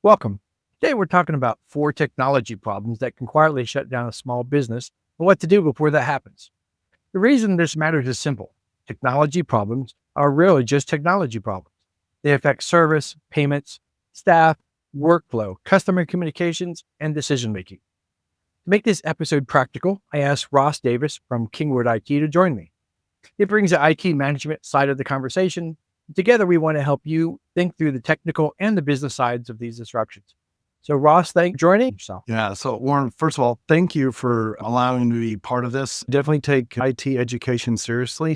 Welcome. Today we're talking about four technology problems that can quietly shut down a small business and what to do before that happens. The reason this matters is simple. Technology problems are really just technology problems. They affect service, payments, staff, workflow, customer communications, and decision making. To make this episode practical, I asked Ross Davis from Kingwood IT to join me. He brings the IT management side of the conversation. Together, we want to help you think through the technical and the business sides of these disruptions. So, Ross, thanks for joining yourself. Yeah. So, Warren, first of all, thank you for allowing me to be part of this. Definitely take IT education seriously.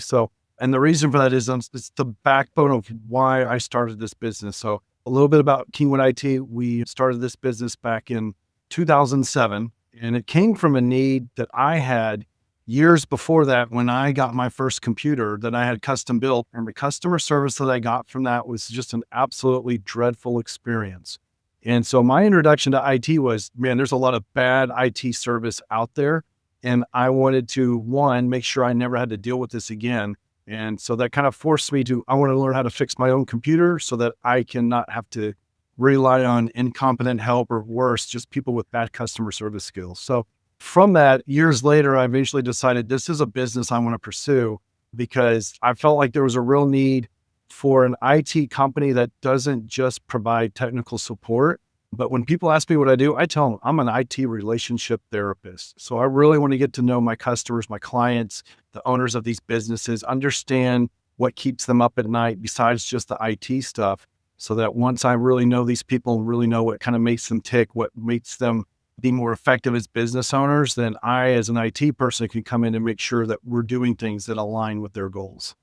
And the reason for that is it's the backbone of why I started this business. So, a little bit about Kingwood IT. We started this business back in 2007, and it came from a need that I had years before that when I got my first computer that I had custom built. And the customer service that I got from that was just an absolutely dreadful experience. And so my introduction to IT was, man, there's a lot of bad IT service out there. And I wanted to, one, make sure I never had to deal with this again. And so that kind of forced me to, I want to learn how to fix my own computer so that I can not have to rely on incompetent help or worse, just people with bad customer service skills. So from that, years later, I eventually decided this is a business I want to pursue because I felt like there was a real need for an IT company that doesn't just provide technical support. But when people ask me what I do, I tell them I'm an IT relationship therapist. So I really want to get to know my customers, my clients, the owners of these businesses, understand what keeps them up at night besides just the IT stuff. So that once I really know these people and really know what kind of makes them tick, what makes them be more effective as business owners, then I, as an IT person, can come in and make sure that we're doing things that align with their goals.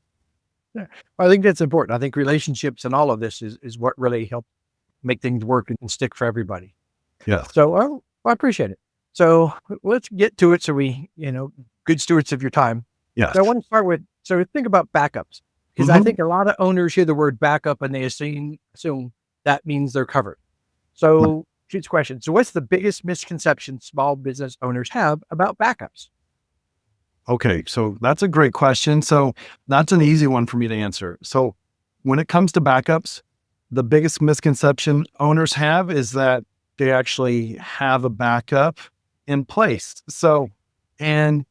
Yeah. Well, I think that's important. I think relationships and all of this is what really help make things work and stick for everybody. Yes. So I appreciate it. So let's get to it. So good stewards of your time. Yes. So I want to start with, so think about backups because I think a lot of owners hear the word backup and they assume that means they're covered. So here's a question. So what's the biggest misconception small business owners have about backups? Okay, so that's a great question. So that's an easy one for me to answer. So when it comes to backups, the biggest misconception owners have is that they actually have a backup in place. And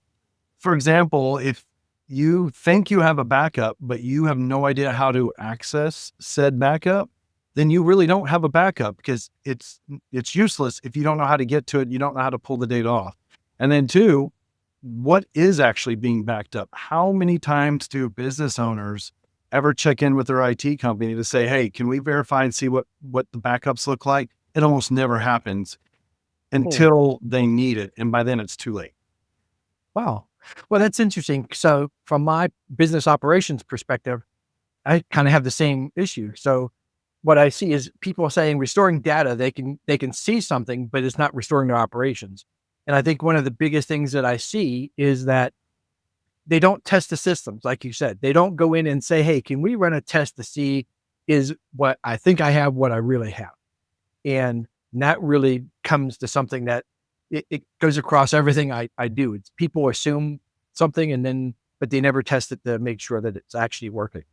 for example, if you think you have a backup, but you have no idea how to access said backup, then you really don't have a backup because it's useless if you don't know how to get to it. You don't know how to pull the data off. And then two, what is actually being backed up? How many times do business owners ever check in with their IT company to say, hey, can we verify and see what the backups look like? It almost never happens until they need it. And by then it's too late. Wow. Well, that's interesting. So from my business operations perspective, I kind of have the same issue. So what I see is people saying restoring data, they can see something, but it's not restoring their operations. And I think one of the biggest things that I see is that they don't test the systems. Like you said, they don't go in and say, hey, can we run a test to see is what I think I have, what I really have? And that really comes to something that it goes across everything I do. It's people assume something but they never test it to make sure that it's actually working.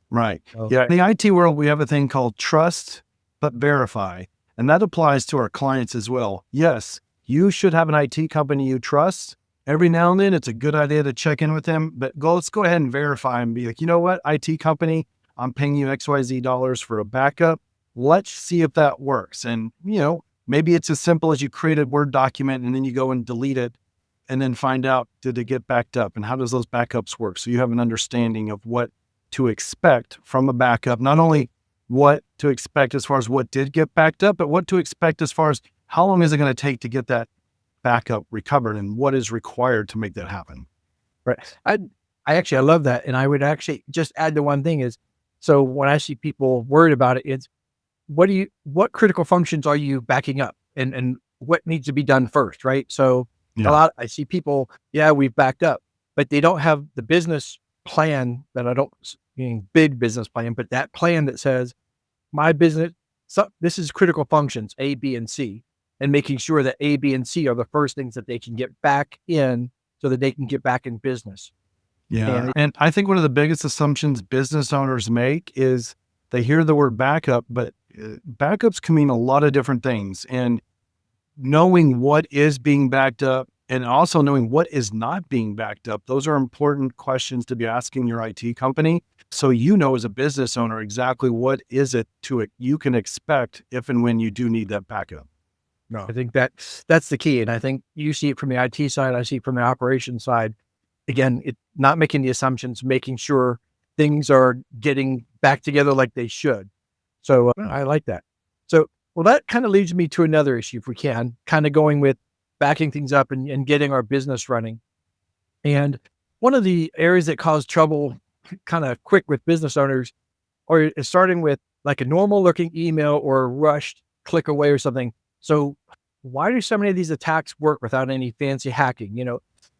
Right. Yeah. In the IT world, we have a thing called trust, but verify. And that applies to our clients as well. Yes, you should have an IT company you trust. Every now and then, it's a good idea to check in with them, but let's go ahead and verify and be like, you know what, IT company, I'm paying you XYZ dollars for a backup. Let's see if that works. And, maybe it's as simple as you create a Word document and then you go and delete it and then find out, did it get backed up? And how does those backups work? So you have an understanding of what to expect from a backup, not only what to expect as far as what did get backed up, but what to expect as far as how long is it going to take to get that backup recovered and what is required to make that happen. Right. I love that. And I would actually just add the one thing is, so when I see people worried about it, it's what critical functions are you backing up and what needs to be done first, right? So I see people, we've backed up, but they don't have the business plan that I don't mean big business plan, but that plan that says my business, so this is critical functions, A, B, and C, and making sure that A, B, and C are the first things that they can get back in so that they can get back in business. Yeah. And I think one of the biggest assumptions business owners make is they hear the word backup, but backups can mean a lot of different things. And knowing what is being backed up and also knowing what is not being backed up, those are important questions to be asking your IT company. So you know, as a business owner, exactly what is it to it you can expect if and when you do need that backup. No, I think that's the key. And I think you see it from the IT side, I see it from the operations side. Again, it not making the assumptions, making sure things are getting back together like they should. So I like that. So, well, that kind of leads me to another issue, if we can, kind of going with backing things up and getting our business running. And one of the areas that cause trouble kind of quick with business owners or is starting with like a normal looking email or a rushed click away or something. So why do so many of these attacks work without any fancy hacking?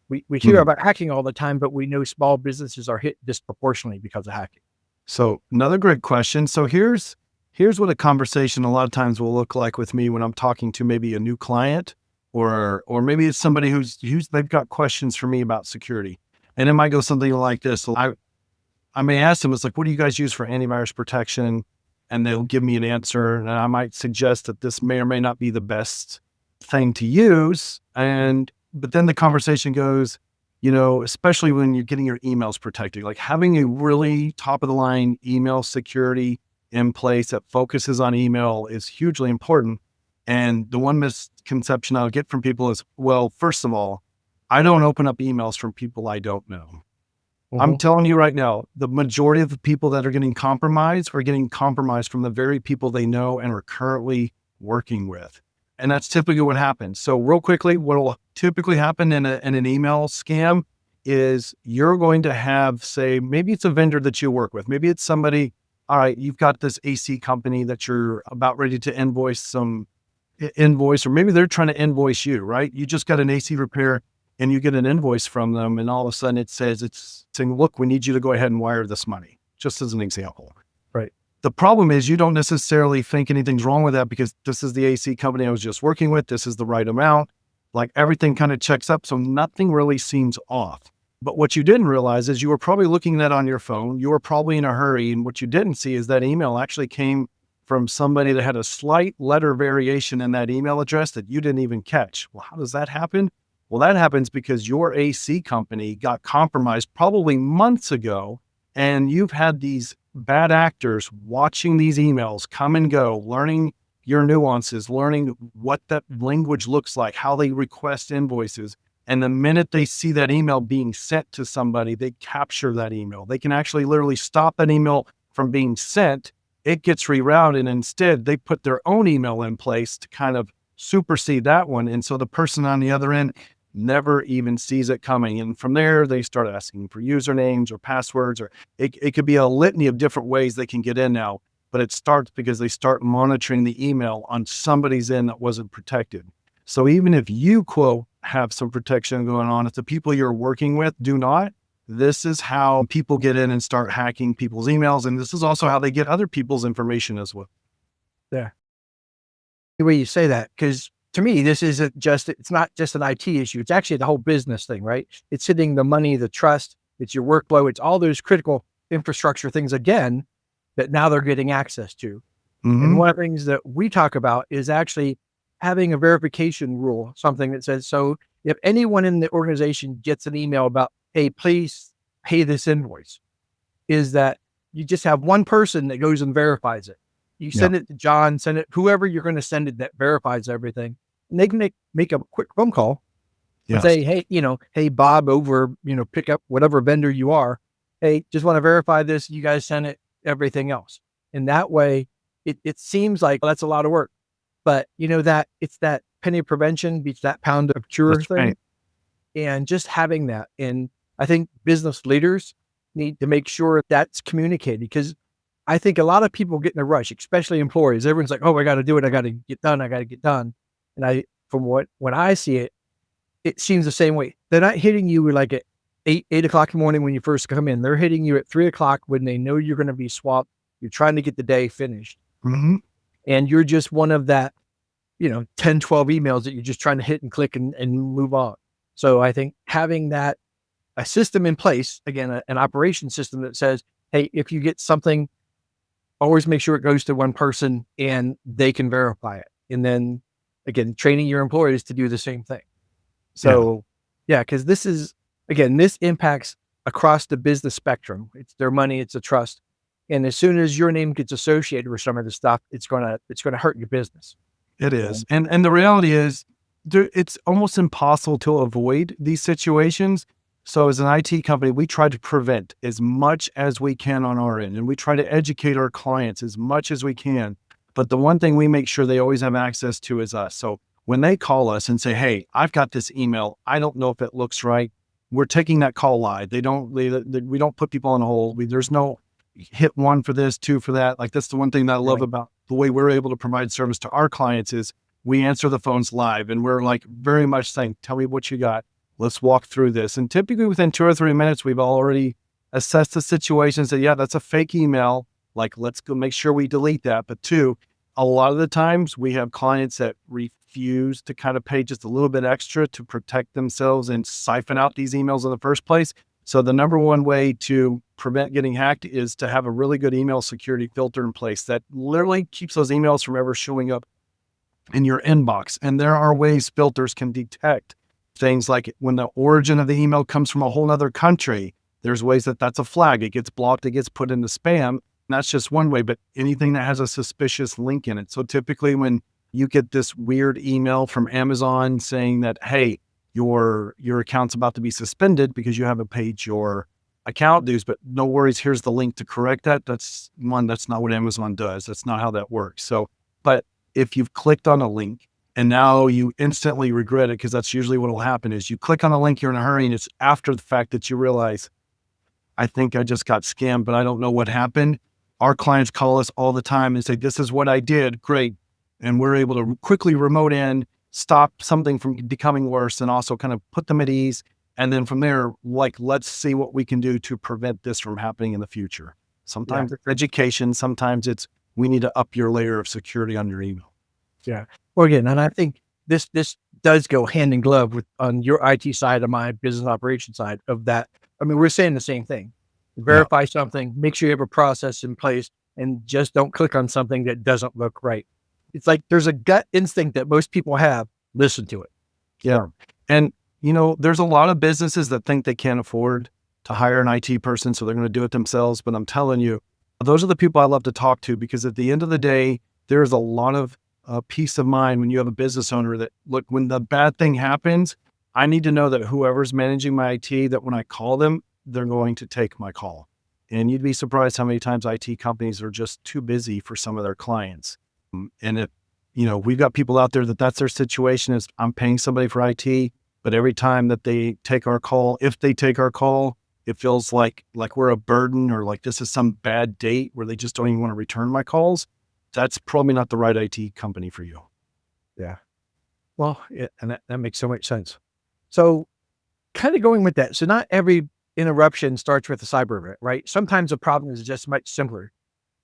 We hear Mhm. about hacking all the time, but we know small businesses are hit disproportionately because of hacking. So another great question. So here's what a conversation a lot of times will look like with me when I'm talking to maybe a new client or maybe it's somebody who's they've got questions for me about security. And it might go something like this. So I may ask them, it's like, what do you guys use for antivirus protection? And they'll give me an answer. And I might suggest that this may or may not be the best thing to use. But then the conversation goes, especially when you're getting your emails protected, like having a really top of the line email security in place that focuses on email is hugely important. And the one misconception I'll get from people is, well, first of all, I don't open up emails from people I don't know. I'm Mhm. telling you right now, the majority of the people that are getting compromised are getting compromised from the very people they know and are currently working with. And that's typically what happens. So real quickly, what will typically happen in an email scam is you're going to have, say, maybe it's a vendor that you work with. Maybe it's somebody, all right, you've got this AC company that you're about ready to invoice, or maybe they're trying to invoice you, right? You just got an AC repair and you get an invoice from them, and all of a sudden it says it's saying, look, we need you to go ahead and wire this money, just as an example. Right. The problem is you don't necessarily think anything's wrong with that because this is the AC company I was just working with. This is the right amount. Like everything kind of checks up. So nothing really seems off. But what you didn't realize is you were probably looking at that on your phone. You were probably in a hurry. And what you didn't see is that email actually came from somebody that had a slight letter variation in that email address that you didn't even catch. Well, how does that happen? Well, that happens because your AC company got compromised probably months ago, and you've had these bad actors watching these emails come and go, learning your nuances, learning what that language looks like, how they request invoices. And the minute they see that email being sent to somebody, they capture that email. They can actually literally stop that email from being sent. It gets rerouted, and instead they put their own email in place to kind of supersede that one. And so the person on the other end never even sees it coming. And from there, they start asking for usernames or passwords, or it could be a litany of different ways they can get in now. But it starts because they start monitoring the email on somebody's end that wasn't protected. So even if you, quote, have some protection going on, if the people you're working with do not, this is how people get in and start hacking people's emails. And this is also how they get other people's information as well. Yeah. The way you say that, because to me, it's not just an IT issue. It's actually the whole business thing, right? It's hitting the money, the trust, it's your workflow, it's all those critical infrastructure things again that now they're getting access to. And Hmm. one of the things that we talk about is actually having a verification rule, something that says, so if anyone in the organization gets an email about, hey, please pay this invoice, is that you just have one person that goes and verifies it. You Yeah. send it to John, send it whoever you're going to send it that verifies everything. And they can make a quick phone call and Yes. say, hey, hey, Bob over, pick up whatever vendor you are. Hey, just want to verify this. You guys send it, everything else. And that way it seems like that's a lot of work, but that it's that penny of prevention beats that pound of cure That's thing. right. And just having that. And I think business leaders need to make sure that's communicated because I think a lot of people get in a rush, especially employees. Everyone's like, oh, I got to do it. I got to get done. I got to get done. And from when I see it, it seems the same way. They're not hitting you like at 8 o'clock in the morning when you first come in. They're hitting you at 3 o'clock when they know you're going to be swamped. You're trying to get the day finished. Hmm. And you're just one of that, 10, 12 emails that you're just trying to hit and click and move on. So I think having a system in place, again, an operation system that says, hey, if you get something always make sure it goes to one person and they can verify it. And then again, training your employees to do the same thing. Yeah, So yeah, because this is, again, this impacts across the business spectrum. It's their money, it's a trust. And as soon as your name gets associated with some of this stuff, it's gonna hurt your business. it is. Um, And the reality is it's almost impossible to avoid these situations. So as an IT company, we try to prevent as much as we can on our end, and we try to educate our clients as much as we can. But the one thing we make sure they always have access to is us. So when they call us and say, "Hey, I've got this email. I don't know if it looks right," we're taking that call live. We don't put people on hold. There's no hit one for this, two for that. Like that's the one thing that I love right. about the way we're able to provide service to our clients is we answer the phones live, and we're like very much saying, "Tell me what you got. Let's walk through this." And typically within 2 or 3 minutes, we've already assessed the situation and said, "Yeah, that's a fake email. Like, let's go make sure we delete that." But two, a lot of the times we have clients that refuse to kind of pay just a little bit extra to protect themselves and siphon out these emails in the first place. So the number one way to prevent getting hacked is to have a really good email security filter in place that literally keeps those emails from ever showing up in your inbox. And there are ways filters can detect things like when the origin of the email comes from a whole other country, there's ways that that's a flag. It gets blocked, it gets put into spam. And that's just one way, but anything that has a suspicious link in it. So typically when you get this weird email from Amazon saying that, hey, your account's about to be suspended because you haven't paid your account dues, but no worries, here's the link to correct that. That's not what Amazon does. That's not how that works. So, but if you've clicked on a link and now you instantly regret it, because that's usually what will happen is you click on a link, you're in a hurry, and it's after the fact that you realize, I think I just got scammed, but I don't know what happened. Our clients call us all the time and say, this is what I did. Great. And we're able to quickly remote in, stop something from becoming worse, and also kind of put them at ease. And then from there, like, let's see what we can do to prevent this from happening in the future. Yeah. Sometimes it's education. Sometimes it's, we need to up your layer of security on your email. Yeah. Well, again, and I think this does go hand in glove with on your IT side and my business operation side of that. I mean, we're saying the same thing. Yeah. Verify something, make sure you have a process in place, and just don't click on something that doesn't look right. It's like there's a gut instinct that most people have. Listen to it. Yeah. And, you know, there's a lot of businesses that think they can't afford to hire an IT person, so they're going to do it themselves. But I'm telling you, those are the people I love to talk to, because at the end of the day, there's a lot of peace of mind when you have a business owner that, look, when the bad thing happens, I need to know that whoever's managing my IT, that when I call them, they're going to take my call. And you'd be surprised how many times IT companies are just too busy for some of their clients. And if, you know, we've got people out there that that's their situation is, I'm paying somebody for IT, but every time that they take our call, if they take our call, it feels like we're a burden, or like this is some bad date where they just don't even want to return my calls. That's probably not the right IT company for you. Yeah. Well, yeah, and that makes so much sense. So, kind of going with that. So, not every interruption starts with a cyber event, right? Sometimes the problem is just much simpler.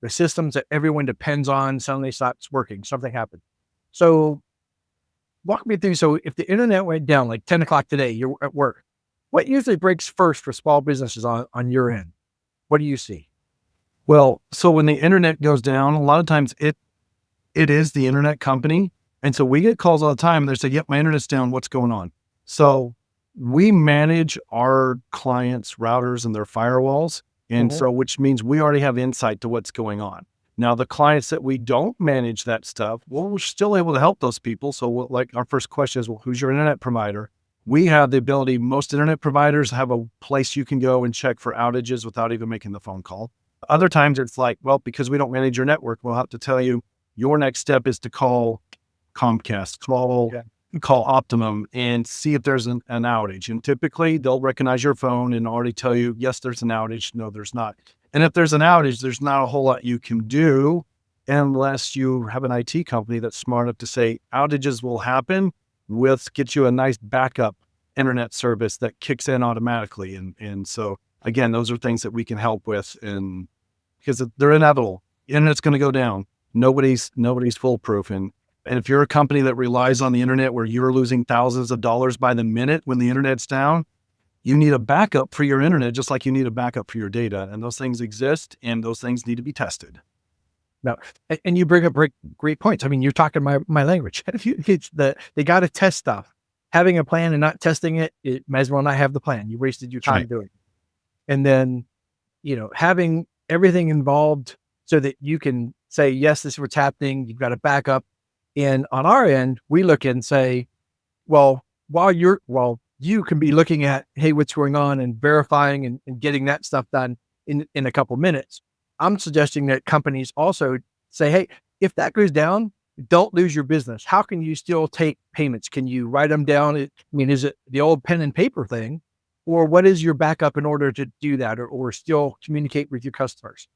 The systems that everyone depends on suddenly stops working. Something happened. So, walk me through. So, if the internet went down like 10 o'clock today, you're at work, what usually breaks first for small businesses on your end? What do you see? Well, so when the internet goes down, a lot of times it is the internet company. And so we get calls all the time and they say, yep, my internet's down. What's going on? So we manage our clients' routers and their firewalls. And Mhm. so, which means we already have insight to what's going on. Now, the clients that we don't manage that stuff, well, we're still able to help those people. So like our first question is, well, who's your internet provider? We have the ability, most internet providers have a place you can go and check for outages without even making the phone call. Other times it's like, well, because we don't manage your network, we'll have to tell you your next step is to call Comcast, Yeah. call Optimum and see if there's an outage. And typically they'll recognize your phone and already tell you, yes, there's an outage. No, there's not. And if there's an outage, there's not a whole lot you can do unless you have an IT company that's smart enough to say outages will happen. We'll get you a nice backup internet service that kicks in automatically. And so again, those are things that we can help with, and because they're inevitable. Internet's going to go down. Nobody's foolproof. And if you're a company that relies on the internet where you're losing thousands of dollars by the minute when the internet's down, you need a backup for your internet, just like you need a backup for your data. And those things exist and those things need to be tested. No, and you bring up great points. I mean, you're talking my language. It's they got to test stuff. Having a plan and not testing it, it might as well not have the plan. You wasted your That's right. time doing it. And then, having everything involved so that you can say, yes, this is what's happening. You've got a backup. And on our end, we look and say, well, while you can be looking at, hey, what's going on and verifying and getting that stuff done in a couple minutes. I'm suggesting that companies also say, hey, if that goes down, don't lose your business. How can you still take payments? Can you write them down? I mean, is it the old pen and paper thing? Or what is your backup in order to do that or still communicate with your customers?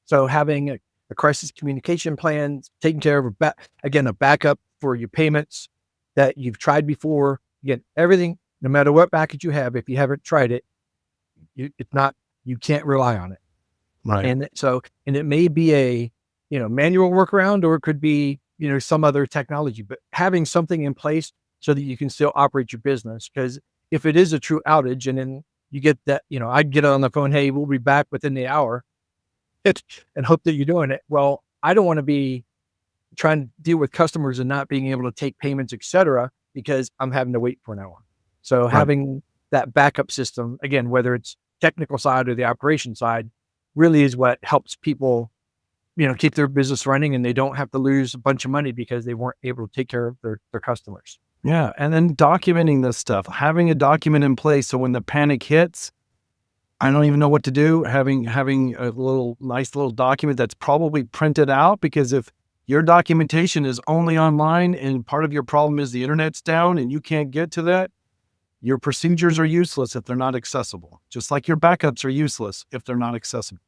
So having a crisis communication plan, taking care of again, a backup for your payments that you've tried before. Again, everything, no matter what package you have, if you haven't tried it, it's not, you can't rely on it. Right. And it may be a, manual workaround, or it could be, some other technology, but having something in place so that you can still operate your business. Because if it is a true outage and then you get that, I'd get on the phone, hey, we'll be back within the hour and hope that you're doing it. Well, I don't want to be trying to deal with customers and not being able to take payments, et cetera, because I'm having to wait for an hour. So Right. having that backup system, again, whether it's technical side or the operation side, really is what helps people, keep their business running and they don't have to lose a bunch of money because they weren't able to take care of their customers. Yeah. And then documenting this stuff, having a document in place. So when the panic hits, I don't even know what to do. Having a nice little document that's probably printed out, because if your documentation is only online and part of your problem is the internet's down and you can't get to that, your procedures are useless if they're not accessible. Just like your backups are useless if they're not accessible.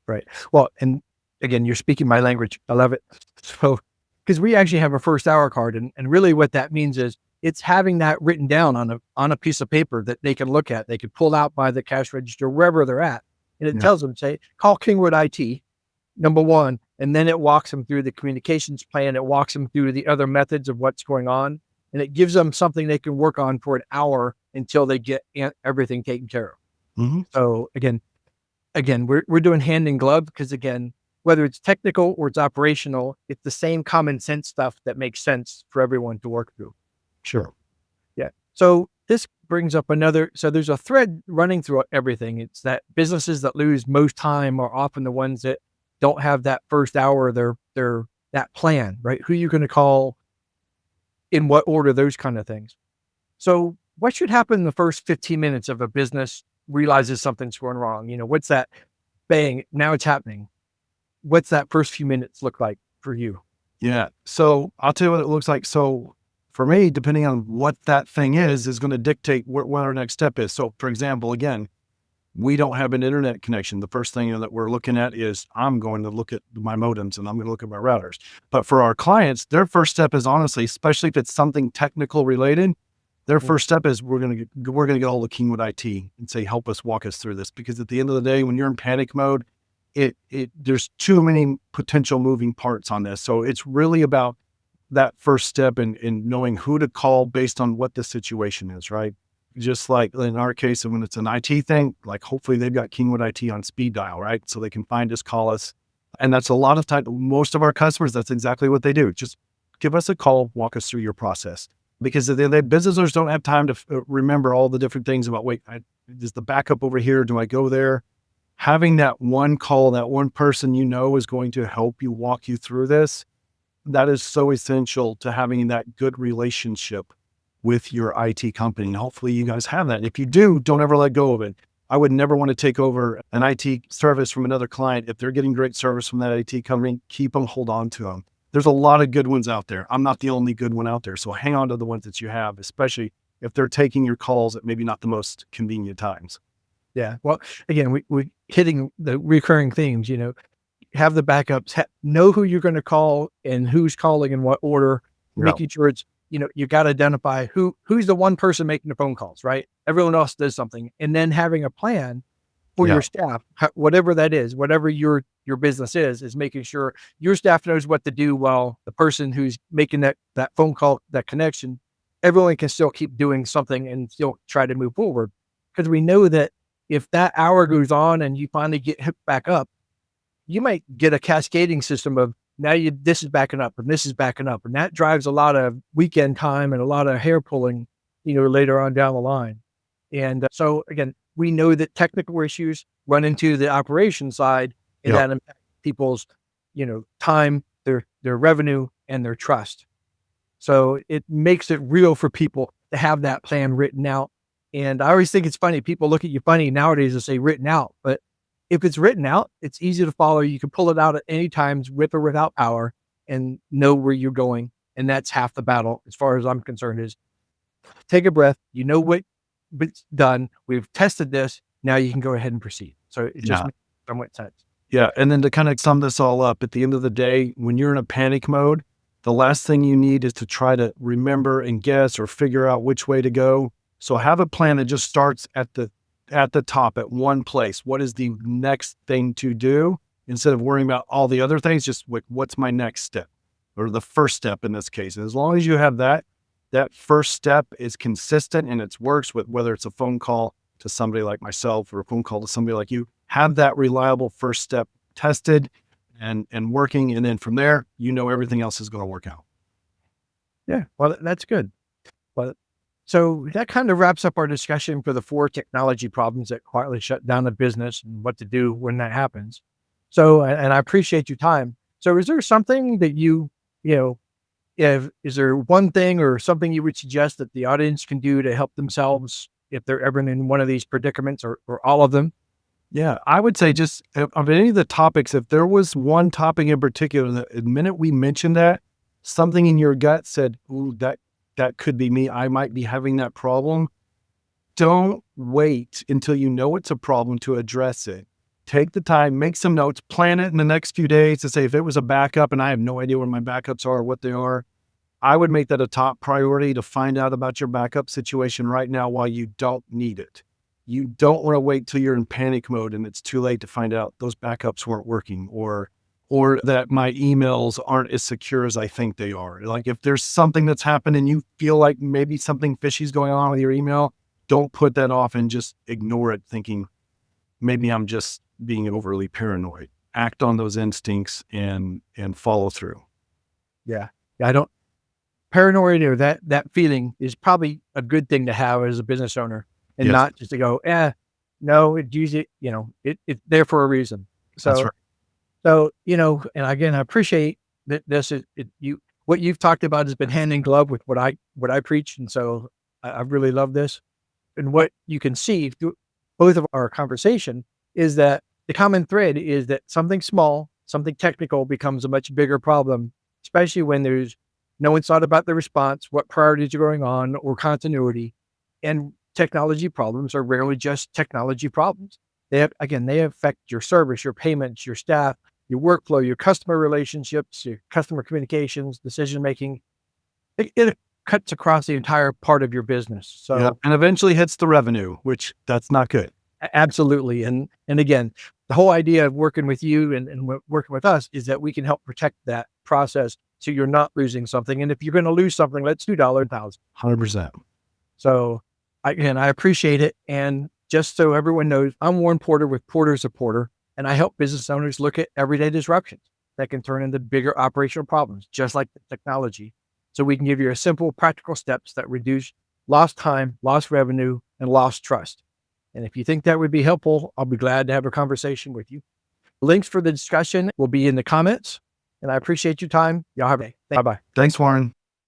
Right. Well, and again, you're speaking my language. I love it. So, because we actually have a first hour card, and really what that means is it's having that written down on a piece of paper that they can look at. They can pull out by the cash register wherever they're at, and it Yeah. tells them, say, call Kingwood IT, number one, and then it walks them through the communications plan. It walks them through the other methods of what's going on, and it gives them something they can work on for an hour until they get everything taken care of. Mhm. So again, we're doing hand in glove because again, whether it's technical or it's operational, it's the same common sense stuff that makes sense for everyone to work through. Sure. Yeah. So this brings up so there's a thread running through everything. It's that businesses that lose most time are often the ones that don't have that first hour, their that plan, right? Who you're going to call, in what order, those kind of things. So what should happen in the first 15 minutes of a business realizes something's going wrong? What's that bang? Now it's happening. What's that first few minutes look like for you? Yeah. So I'll tell you what it looks like. So for me, depending on what that thing is going to dictate what our next step is. So for example, again, we don't have an internet connection. The first thing that we're looking at is I'm going to look at my modems and I'm going to look at my routers. But for our clients, their first step is honestly, especially if it's something technical related, their Mm. first step is we're going to get all the Kingwood IT and say, help us walk us through this. Because at the end of the day, when you're in panic mode, there's too many potential moving parts on this. So it's really about that first step in knowing who to call based on what the situation is, right? Just like in our case, when it's an IT thing, like hopefully they've got Kingwood IT on speed dial, right? So they can find us, call us. And that's a lot of time. Most of our customers, that's exactly what they do. Just give us a call, walk us through your process. Because the businesses don't have time to remember all the different things about, wait, is the backup over here? Do I go there? Having that one call, that one person is going to help you walk you through this. That is so essential to having that good relationship with your IT company. And hopefully you guys have that. If you do, don't ever let go of it. I would never want to take over an IT service from another client. If they're getting great service from that IT company, keep them, hold on to them. There's a lot of good ones out there. I'm not the only good one out there. So hang on to the ones that you have, especially if they're taking your calls at maybe not the most convenient times. Yeah. Well, again, we hitting the recurring themes, have the backups, know who you're going to call and who's calling in what order, Yeah. making sure it's, you got to identify who's the one person making the phone calls, right? Everyone else does something. And then having a plan for Yeah. your staff, whatever that is, whatever your business is making sure your staff knows what to do while the person who's making that phone call, that connection, everyone can still keep doing something and still try to move forward. Because we know that if that hour goes on and you finally get hooked back up, you might get a cascading system of now this is backing up and this is backing up. And that drives a lot of weekend time and a lot of hair pulling, later on down the line. And so again, we know that technical issues run into the operation side and Yep. that impacts people's, time, their revenue and their trust. So it makes it real for people to have that plan written out. And I always think it's funny. People look at you funny nowadays and say written out, but if it's written out, it's easy to follow. You can pull it out at any times with or without power and know where you're going. And that's half the battle as far as I'm concerned is take a breath. You know what's done. We've tested this. Now you can go ahead and proceed. So it just Yeah. makes somewhat sense. Yeah. And then to kind of sum this all up, at the end of the day, when you're in a panic mode, the last thing you need is to try to remember and guess or figure out which way to go. So have a plan that just starts at the top at one place. What is the next thing to do? Instead of worrying about all the other things, just what's my next step or the first step in this case. And as long as you have that first step is consistent and it works with whether it's a phone call to somebody like myself or a phone call to somebody like you, have that reliable first step tested and working. And then from there, everything else is going to work out. Yeah. Well, that's good. Well, so that kind of wraps up our discussion for the 4 technology problems that quietly shut down a business and what to do when that happens. So, and I appreciate your time. So is there something that you know, is there one thing or something you would suggest that the audience can do to help themselves if they're ever in one of these predicaments or all of them? Yeah, I would say just of any of the topics, if there was one topic in particular that the minute we mentioned that, something in your gut said, "Ooh, that could be me. I might be having that problem." Don't wait until you know it's a problem to address it. Take the time, make some notes, plan it in the next few days to say if it was a backup and I have no idea where my backups are or what they are, I would make that a top priority to find out about your backup situation right now while you don't need it. You don't want to wait till you're in panic mode and it's too late to find out those backups weren't working or that my emails aren't as secure as I think they are. Like if there's something that's happened and you feel like maybe something fishy is going on with your email, don't put that off and just ignore it thinking maybe I'm just being overly paranoid. Act on those instincts and follow through. Yeah. Yeah. I don't paranoid or that feeling is probably a good thing to have as a business owner and Yes, not just to go, no, it's usually, it's there for a reason. that's So, right. and again, I appreciate that what you've talked about has been hand in glove with what I preach. And so I really love this. And what you can see through both of our conversation is that the common thread is that something small, something technical becomes a much bigger problem, especially when there's no one's thought about the response, what priorities are going on, or continuity. And technology problems are rarely just technology problems. They affect your service, your payments, your staff, your workflow, your customer relationships, your customer communications, decision making. It cuts across the entire part of your business. Yeah, So and eventually hits the revenue, which that's not good. absolutely. And again, the whole idea of working with you and working with us is that we can help protect that process so you're not losing something. And if you're going to lose something, let's do dollar thousand. 100%. So I appreciate it. And just so everyone knows, I'm Warren Porter with Porter's a Porter, and I help business owners look at everyday disruptions that can turn into bigger operational problems, just like the technology. So we can give you a simple, practical steps that reduce lost time, lost revenue, and lost trust. And if you think that would be helpful, I'll be glad to have a conversation with you. Links for the discussion will be in the comments. And I appreciate your time. Y'all have a day. Bye bye. Thanks, Warren.